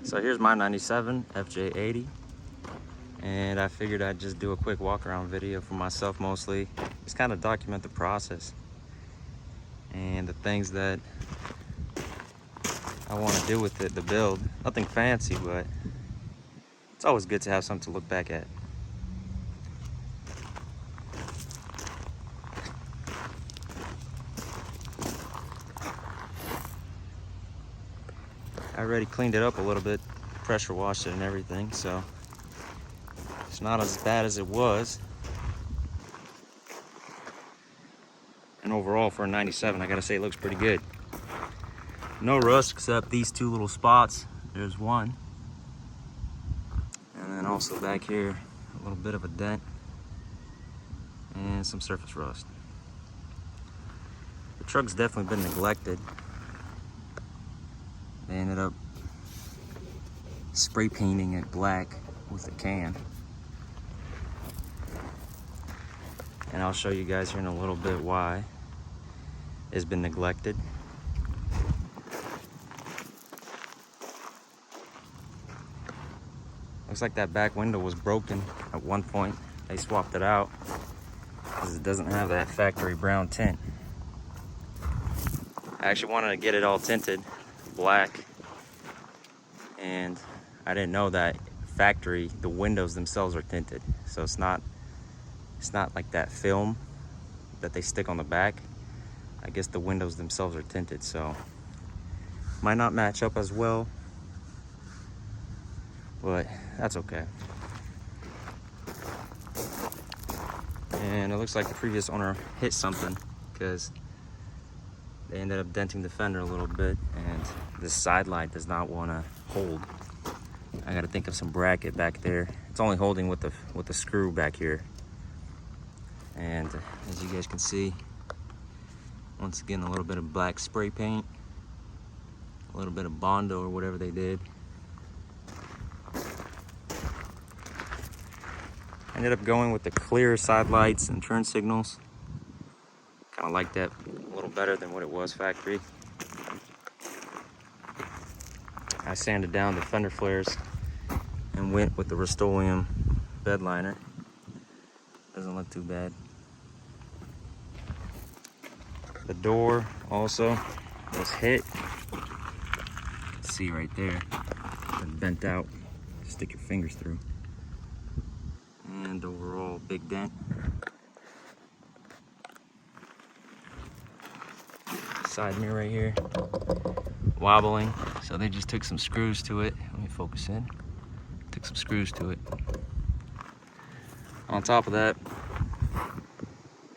So here's my 97 FJ80, and I figured I'd just do a quick walk around video for myself mostly. Just kind of document the process and the things that I want to do with it, the build. Nothing fancy, but it's always good to have something to look back at. I already cleaned it up a little bit, pressure washed it and everything, so it's not as bad as it was. And overall for a 97, I gotta say it looks pretty good. No rust except these two little spots. There's one. And then also back here, a little bit of a dent and some surface rust. The truck's definitely been neglected. They ended up spray painting it black with a can. And I'll show you guys here in a little bit why it's been neglected. Looks like that back window was broken at one point. They swapped it out because it doesn't have that factory brown tint. I actually wanted to get it all tinted black, and I didn't know that factory, the windows themselves are tinted. So it's not like that film that they stick on the back. I guess the windows themselves are tinted, so might not match up as well, but that's okay. And it looks like the previous owner hit something because they ended up denting the fender a little bit, and this side light does not want to hold. I got to think of some bracket back there. It's only holding with the screw back here. And as you guys can see, once again, a little bit of black spray paint, a little bit of Bondo or whatever they did. I ended up going with the clear side lights and turn signals. Kind of like that a little better than what it was factory. I sanded down the fender flares and went with the Rust-Oleum bed liner. Doesn't look too bad. The door also was hit. See right there, it's bent out. Stick your fingers through. And overall, big dent. Side mirror right here, wobbling. So they just took some screws to it. Let me focus in. Took some screws to it. On top of that,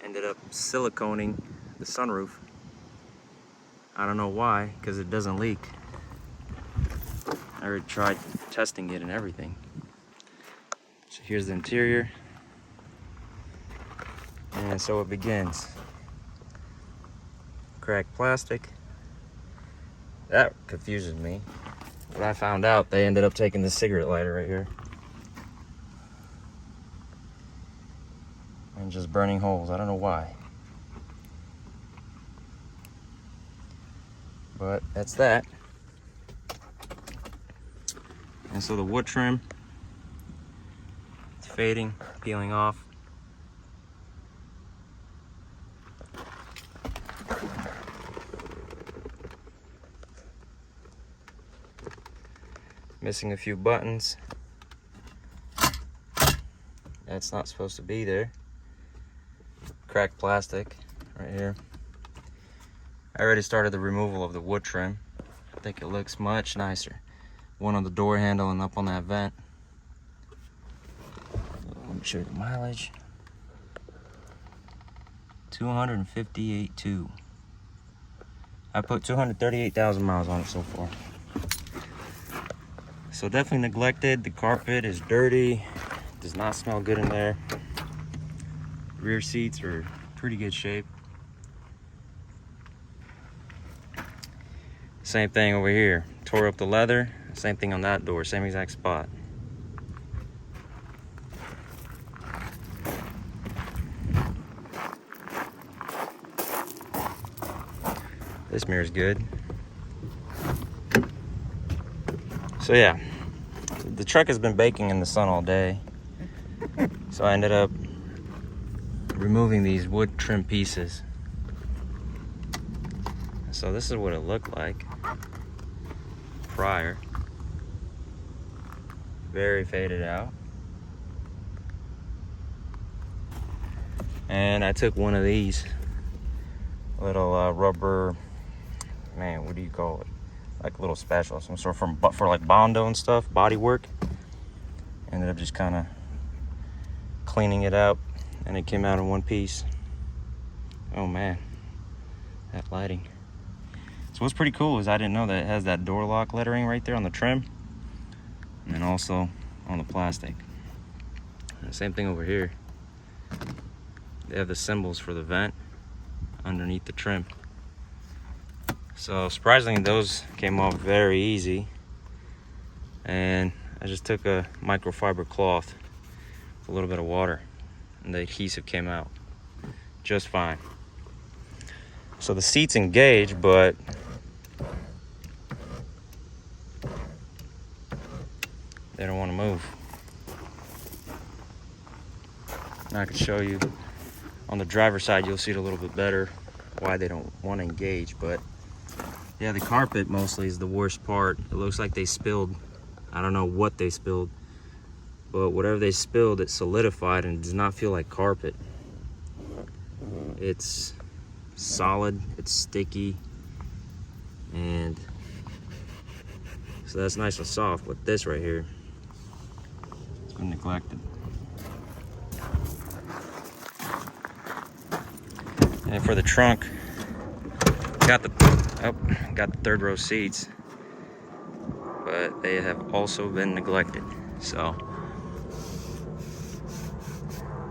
ended up siliconing the sunroof. I don't know why, because it doesn't leak. I already tried testing it and everything. So here's the interior. And so it begins. Cracked plastic. That confuses me. But I found out they ended up taking the cigarette lighter right here and just burning holes. I don't know why. But that's that. And so the wood trim, it's fading, peeling off. Missing a few buttons. That's not supposed to be there. Cracked plastic right here. I already started the removal of the wood trim. I think it looks much nicer. One on the door handle and up on that vent. Let me show you the mileage. 258.2. I put 238,000 miles on it so far. So definitely neglected. The carpet is dirty. Does not smell good in there. Rear seats are pretty good shape. Same thing over here. Tore up the leather. Same thing on that door. Same exact spot. This mirror's good. So yeah, the truck has been baking in the sun all day. So I ended up removing these wood trim pieces. So this is what it looked like prior. Very faded out. And I took one of these little rubber, man, what do you call it? Like a little spatula, some sort for like Bondo and stuff, body work. Ended up just kind of cleaning it up, and it came out in one piece. Oh man, that lighting. So what's pretty cool is I didn't know that it has that door lock lettering right there on the trim, and then also on the plastic. And the same thing over here. They have the symbols for the vent underneath the trim. So surprisingly, those came off very easy. And I just took a microfiber cloth with a little bit of water, and the adhesive came out just fine. So the seat's engaged, but they don't want to move. Now I can show you on the driver's side, you'll see it a little bit better why they don't want to engage. But yeah, the carpet mostly is the worst part. It looks like they spilled, I don't know what they spilled, but whatever they spilled, it solidified and it does not feel like carpet. It's solid, it's sticky, and so that's nice and soft. But this right here, it's been neglected. And for the trunk, got the third row seats, but they have also been neglected. So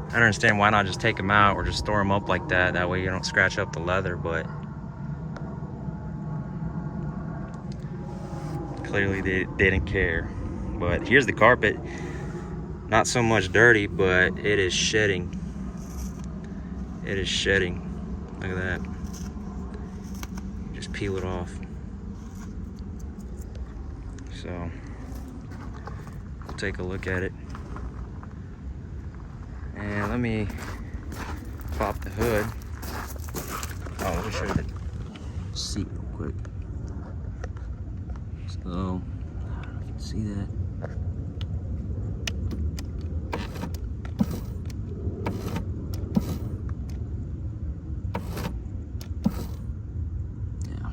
I don't understand why not just take them out or just store them up like that. That way you don't scratch up the leather, but clearly they didn't care. But here's the carpet. Not so much dirty, but it is shedding. It is shedding. Look at that. Just peel it off. So we'll take a look at it. And let me pop the hood. Oh, let me show you the seat real quick. So, I don't know if you can see that. Yeah.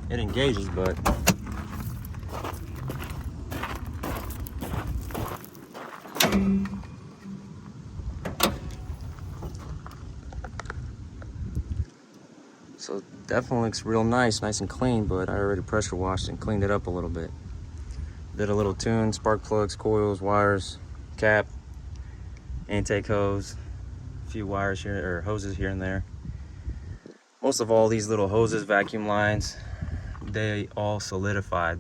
It engages, but so it definitely looks real nice and clean, but I already pressure washed and cleaned it up a little bit. Did a little tune, spark plugs, coils, wires, cap, intake hose, a few wires here, or hoses here and there. Most of all these little hoses, vacuum lines, they all solidified.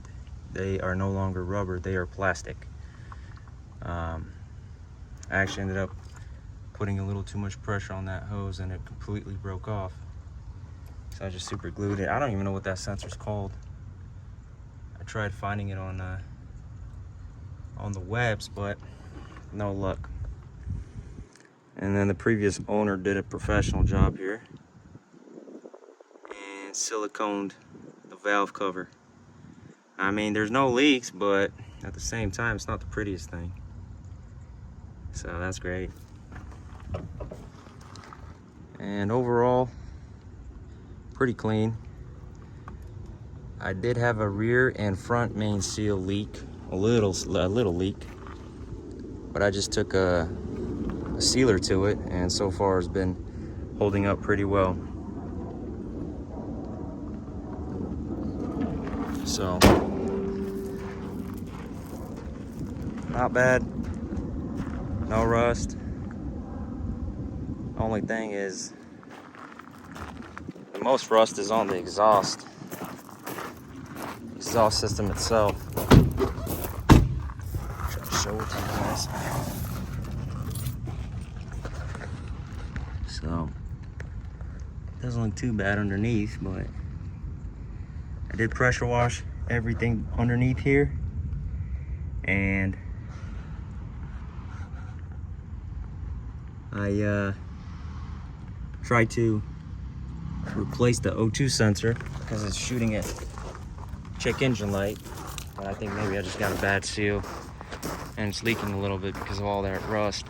They are no longer rubber, they are plastic. I actually ended up putting a little too much pressure on that hose and it completely broke off. So I just super glued it. I don't even know what that sensor's called. I tried finding it on the webs, but no luck. And then the previous owner did a professional job here and siliconed the valve cover. I mean, there's no leaks, but at the same time, it's not the prettiest thing. So that's great. And overall, pretty clean. I did have a rear and front main seal leak, a little leak, but I just took a sealer to it, and so far it's been holding up pretty well. So not bad, no rust. Only thing is, the most rust is on the exhaust system itself. Try to show it to you guys. So it doesn't look too bad underneath, but I did pressure wash everything underneath here, and I tried to replace the O2 sensor because it's shooting at check engine light, but I think maybe I just got a bad seal and it's leaking a little bit because of all that rust.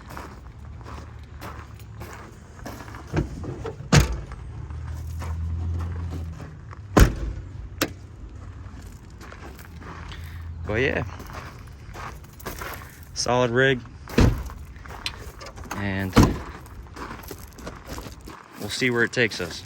But yeah, solid rig, and we'll see where it takes us.